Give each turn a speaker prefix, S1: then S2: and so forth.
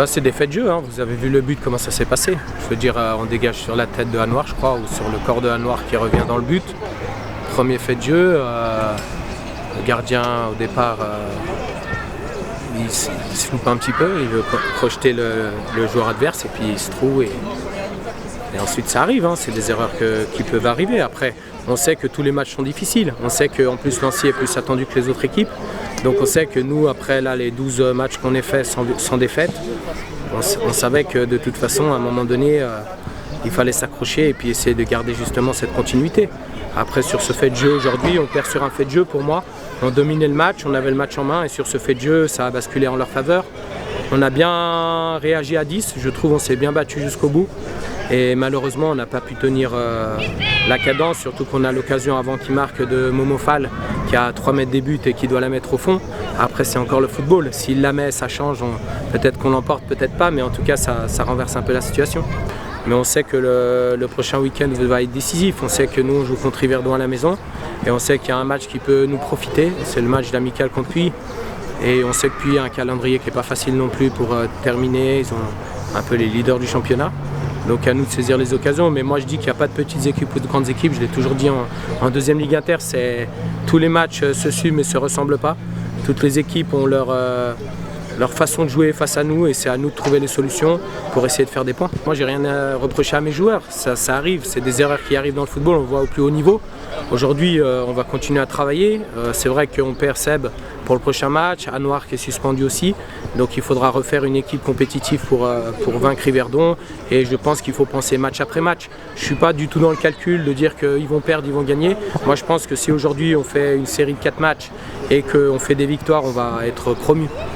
S1: C'est des faits de jeu, hein. Vous avez vu le but, comment ça s'est passé. Je veux dire, on dégage sur la tête de Anouar, je crois, ou sur le corps de Anouar qui revient dans le but. Premier fait de jeu, le gardien au départ, il se loupe un petit peu, il veut projeter le joueur adverse et puis il se trouve et ensuite ça arrive, hein. C'est des erreurs qui peuvent arriver. Après, on sait que tous les matchs sont difficiles, on sait qu'en plus Lancy est plus attendu que les autres équipes. Donc on sait que nous, après là, les 12 matchs qu'on a fait sans défaite, on savait que de toute façon, à un moment donné, il fallait s'accrocher et puis essayer de garder justement cette continuité. Après, sur ce fait de jeu aujourd'hui, on perd sur un fait de jeu pour moi. On dominait le match, on avait le match en main et sur ce fait de jeu, ça a basculé en leur faveur. On a bien réagi à 10, je trouve on s'est bien battu jusqu'au bout. Et malheureusement, on n'a pas pu tenir la cadence, surtout qu'on a l'occasion avant qu'il marque de Momofal, qui a 3 mètres des buts et qui doit la mettre au fond. Après, c'est encore le football. S'il la met, ça change. Peut-être qu'on l'emporte, peut-être pas, mais en tout cas, ça renverse un peu la situation. Mais on sait que le prochain week-end va être décisif. On sait que nous, on joue contre Yverdon à la maison. Et on sait qu'il y a un match qui peut nous profiter. C'est le match d'Amical contre Puy. Et on sait que Puy a un calendrier qui n'est pas facile non plus pour terminer. Ils ont un peu les leaders du championnat. Donc à nous de saisir les occasions, mais moi je dis qu'il n'y a pas de petites équipes ou de grandes équipes, je l'ai toujours dit en deuxième Ligue Inter, tous les matchs se suivent mais ne se ressemblent pas. Toutes les équipes ont leur façon de jouer face à nous et c'est à nous de trouver les solutions pour essayer de faire des points. Moi j'ai rien à reprocher à mes joueurs, ça arrive, c'est des erreurs qui arrivent dans le football, on le voit au plus haut niveau. Aujourd'hui on va continuer à travailler, c'est vrai qu'on perd Seb pour le prochain match, Anouar qui est suspendu aussi, donc il faudra refaire une équipe compétitive pour vaincre Yverdon et je pense qu'il faut penser match après match. Je ne suis pas du tout dans le calcul de dire qu'ils vont perdre, ils vont gagner. Moi je pense que si aujourd'hui on fait une série de 4 matchs et qu'on fait des victoires, on va être promu.